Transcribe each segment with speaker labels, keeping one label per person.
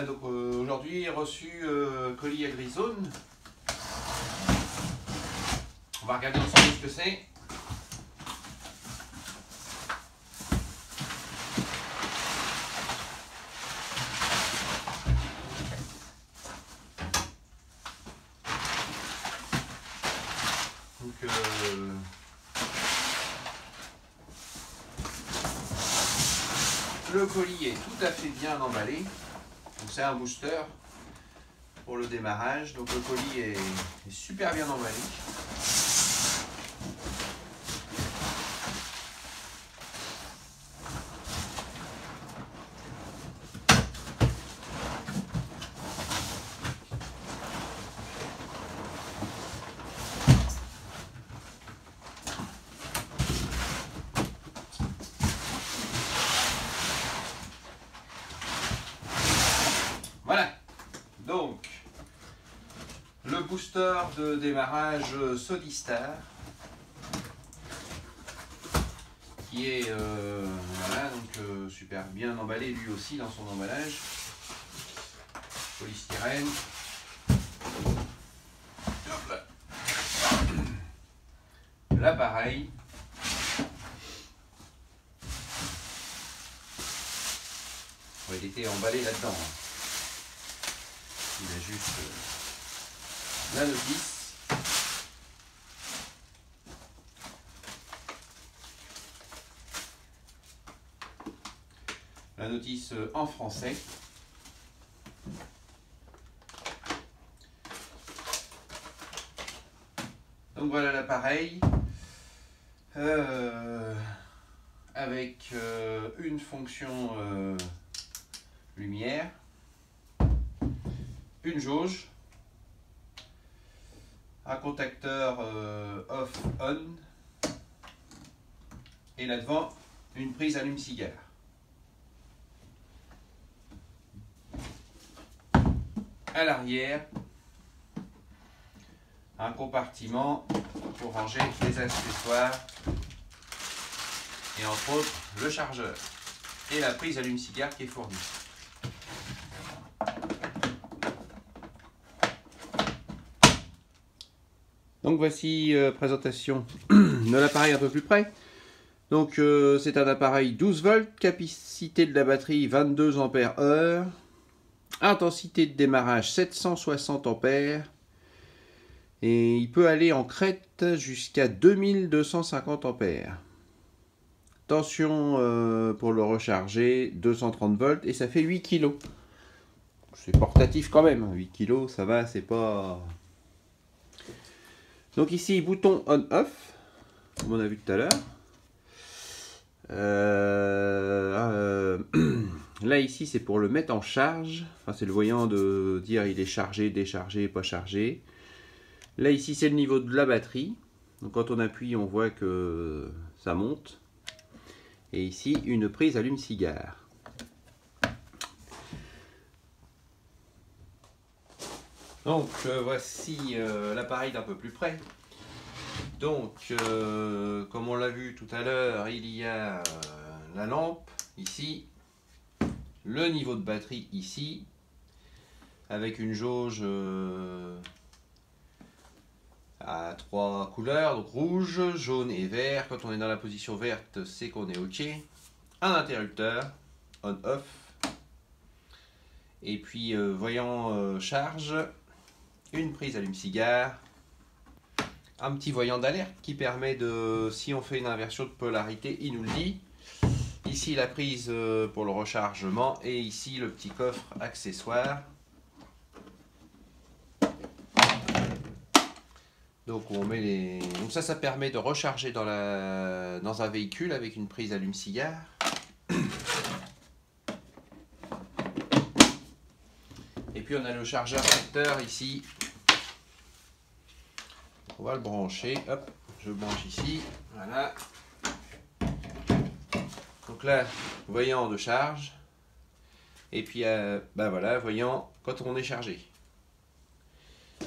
Speaker 1: Donc aujourd'hui, reçu colis à Grisone. On va regarder ensemble ce que c'est. Donc le colis est tout à fait bien emballé. C'est un booster pour le démarrage. Donc le colis est super bien emballé. Voilà, donc le booster de démarrage Sodistar qui est voilà, donc super bien emballé lui aussi dans son emballage. Polystyrène. L'appareil. Bon, il était emballé là-dedans. Il a juste la notice. La notice en français. Donc voilà l'appareil avec une fonction lumière, une jauge, un contacteur off-on et là-devant une prise allume-cigare. À l'arrière, un compartiment pour ranger les accessoires et entre autres le chargeur et la prise allume-cigare qui est fournie. Donc voici présentation de l'appareil un peu plus près. Donc c'est un appareil 12 volts, capacité de la batterie 22 ampères-heure, intensité de démarrage 760 ampères et il peut aller en crête jusqu'à 2250 ampères. Tension pour le recharger 230 volts et ça fait 8 kg. C'est portatif quand même, 8 kg ça va, c'est pas... Donc ici, bouton on-off, comme on a vu tout à l'heure. Là, ici, c'est pour le mettre en charge. Enfin, c'est le voyant de dire il est chargé, déchargé, pas chargé. Là, ici, c'est le niveau de la batterie. Donc, quand on appuie, on voit que ça monte. Et ici, une prise allume-cigare. Donc voici l'appareil d'un peu plus près. Donc comme on l'a vu tout à l'heure, il y a la lampe ici, le niveau de batterie ici, avec une jauge à 3 couleurs, donc rouge, jaune et vert. Quand on est dans la position verte, c'est qu'on est OK. Un interrupteur on-off. Et puis voyant charge. Une prise allume-cigare, un petit voyant d'alerte qui permet de, si on fait une inversion de polarité, il nous le dit. Ici la prise pour le rechargement et ici le petit coffre accessoire. Donc on met les... Donc ça permet de recharger dans un véhicule avec une prise allume-cigare. Et puis on a le chargeur capteur ici. On va le brancher. Hop, je branche ici. Voilà. Donc là, voyant de charge. Et puis, ben voilà, voyant quand on est chargé.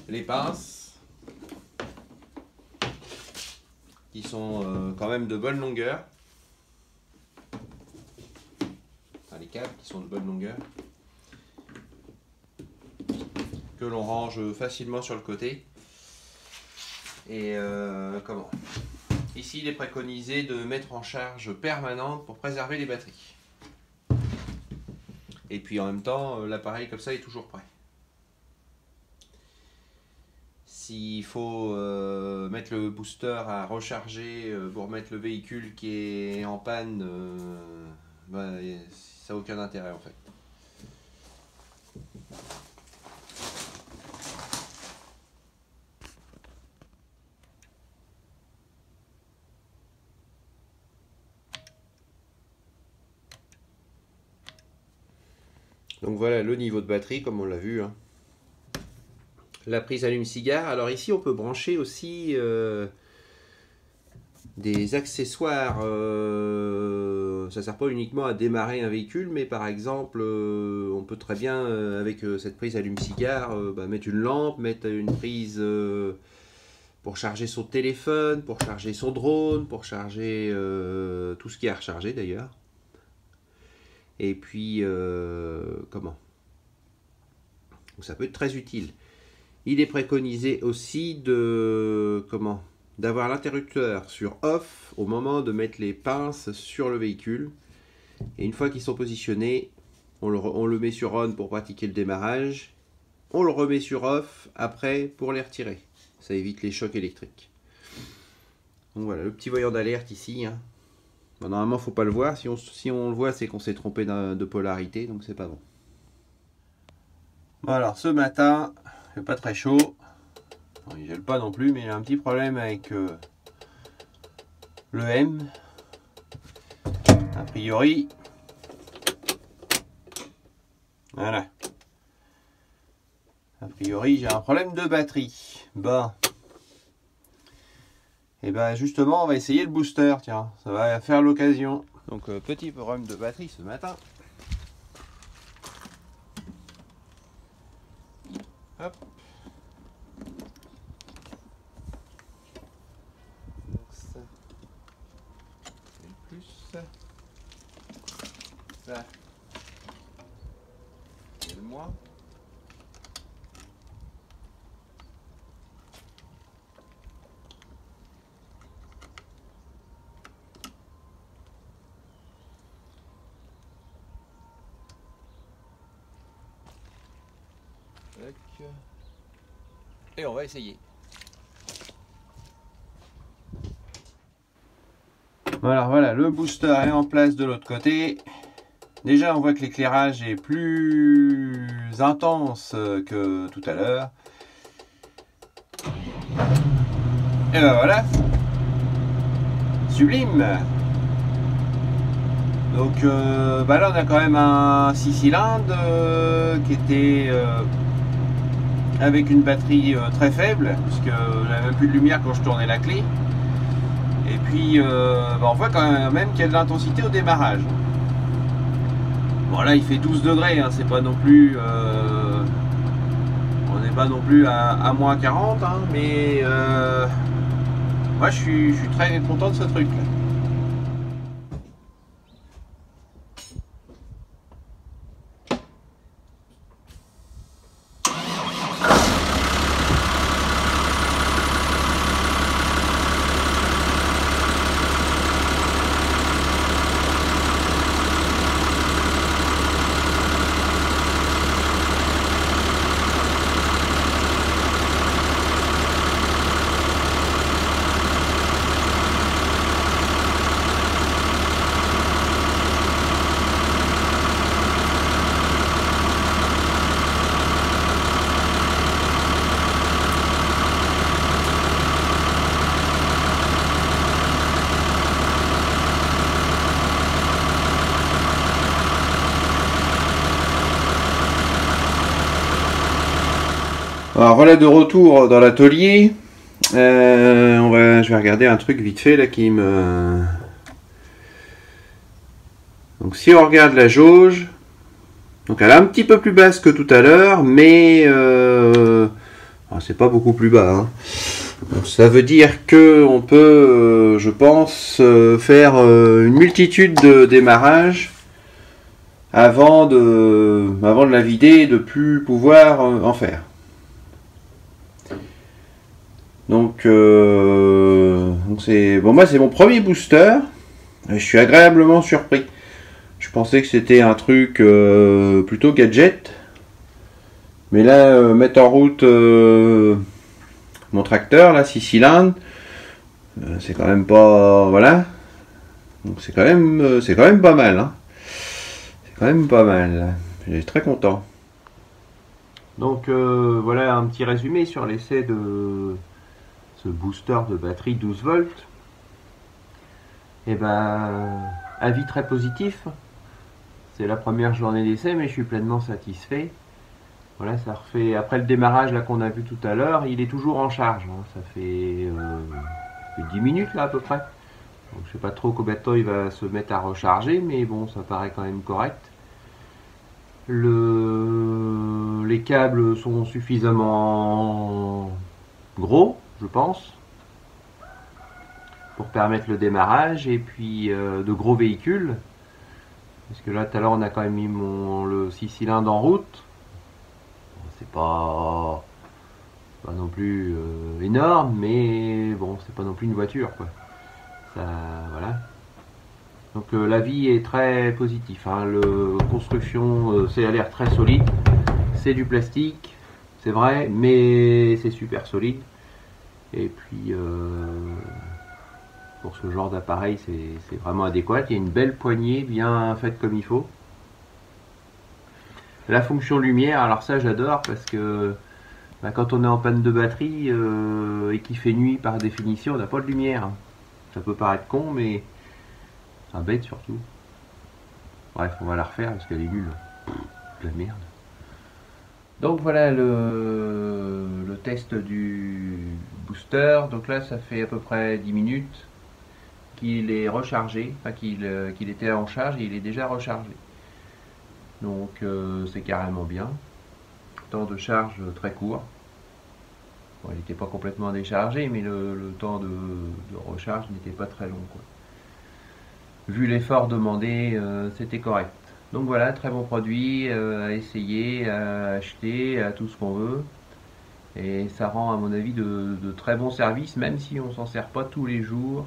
Speaker 1: Les pinces qui sont quand même de bonne longueur. Enfin, les câbles qui sont de bonne longueur. que l'on range facilement sur le côté. Et ici, il est préconisé de mettre en charge permanente pour préserver les batteries. Et puis en même temps, l'appareil comme ça est toujours prêt. S'il faut mettre le booster à recharger pour mettre le véhicule qui est en panne, ça n'a aucun intérêt en fait. Donc voilà le niveau de batterie comme on l'a vu. Hein. La prise allume-cigare. Alors ici on peut brancher aussi des accessoires. Ça ne sert pas uniquement à démarrer un véhicule, mais par exemple on peut très bien avec cette prise allume-cigare mettre une lampe, mettre une prise pour charger son téléphone, pour charger son drone, pour charger tout ce qui est à recharger d'ailleurs. Et puis, donc ça peut être très utile. Il est préconisé aussi d'avoir l'interrupteur sur off au moment de mettre les pinces sur le véhicule. Et une fois qu'ils sont positionnés, on le met sur on pour pratiquer le démarrage. On le remet sur off après pour les retirer. Ça évite les chocs électriques. Donc voilà, le petit voyant d'alerte ici. Hein. Bon, normalement, il ne faut pas le voir. Si on le voit, c'est qu'on s'est trompé de polarité, donc c'est pas bon. Bon, alors, ce matin, il fait pas très chaud. Bon, il gèle pas non plus, mais il a un petit problème avec le M. A priori. Voilà. A priori, j'ai un problème de batterie. Bon. Et ben justement, on va essayer le booster, tiens, ça va faire l'occasion. Donc petit problème de batterie ce matin. Hop. Donc ça, c'est le plus. Ça, c'est le moins. Et on va essayer. Voilà, le booster est en place de l'autre côté. Déjà, on voit que l'éclairage est plus intense que tout à l'heure. Et ben voilà. Sublime. Donc là, on a quand même un 6 cylindres qui était avec une batterie très faible, puisque j'avais même plus de lumière quand je tournais la clé. Et puis on voit quand même qu'il y a de l'intensité au démarrage. Bon là il fait 12 degrés, hein, c'est pas non plus on n'est pas non plus à moins 40, hein, mais moi je suis très content de ce truc là. Alors voilà de retour dans l'atelier. Je vais regarder un truc vite fait là qui me... Donc si on regarde la jauge, donc elle est un petit peu plus basse que tout à l'heure, mais c'est pas beaucoup plus bas. Hein. Donc, ça veut dire que on peut, je pense, faire une multitude de démarrages avant de la vider et de plus pouvoir en faire. Donc c'est bon, moi c'est mon premier booster. Et je suis agréablement surpris. Je pensais que c'était un truc plutôt gadget. Mais là, mettre en route mon tracteur, là, 6 cylindres, c'est quand même pas... Voilà. Donc c'est quand même pas mal. Hein. C'est quand même pas mal. Je suis très content. Donc voilà un petit résumé sur l'essai de ce booster de batterie 12 volts. Et ben, avis très positif. C'est la première journée d'essai, mais je suis pleinement satisfait. Voilà, ça refait, après le démarrage là qu'on a vu tout à l'heure, il est toujours en charge. Hein. Ça fait 10 minutes là à peu près. Donc, je sais pas trop combien de temps il va se mettre à recharger, mais bon, ça paraît quand même correct. Les câbles sont suffisamment gros, je pense, pour permettre le démarrage, et puis de gros véhicules. Parce que là, tout à l'heure, on a quand même mis le 6 cylindres en route. C'est pas non plus énorme, mais bon, c'est pas non plus une voiture, quoi. Ça, voilà. Donc l'avis est très positif. Hein. Construction, c'est a l'air très solide. C'est du plastique, c'est vrai, mais c'est super solide. Et puis pour ce genre d'appareil, c'est vraiment adéquat. Il y a une belle poignée bien faite comme il faut. La fonction lumière, alors ça j'adore parce que quand on est en panne de batterie et qu'il fait nuit, par définition on n'a pas de lumière. Ça peut paraître con, mais c'est bête surtout. Bref, on va la refaire parce qu'elle est nulle. De la merde. Donc voilà le test du booster. Donc là ça fait à peu près 10 minutes qu'il est rechargé, enfin qu'il était en charge et il est déjà rechargé. Donc c'est carrément bien. Temps de charge très court. Bon, il n'était pas complètement déchargé, mais le temps de recharge n'était pas très long, quoi. Vu l'effort demandé, c'était correct. Donc voilà, très bon produit à essayer, à acheter, à tout ce qu'on veut. Et ça rend à mon avis de très bons services, même si on s'en sert pas tous les jours.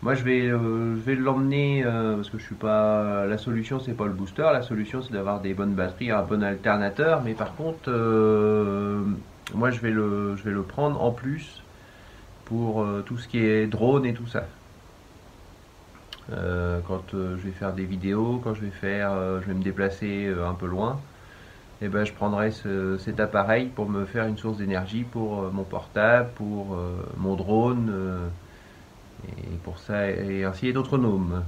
Speaker 1: Moi je vais l'emmener parce que je suis pas. La solution c'est pas le booster, la solution c'est d'avoir des bonnes batteries, un bon alternateur. Mais par contre, moi je vais le prendre en plus pour tout ce qui est drone et tout ça. Quand je vais faire des vidéos, quand je vais me déplacer un peu loin, et ben je prendrai cet appareil pour me faire une source d'énergie pour mon portable, pour mon drone. Et pour ça, et ainsi est autonome.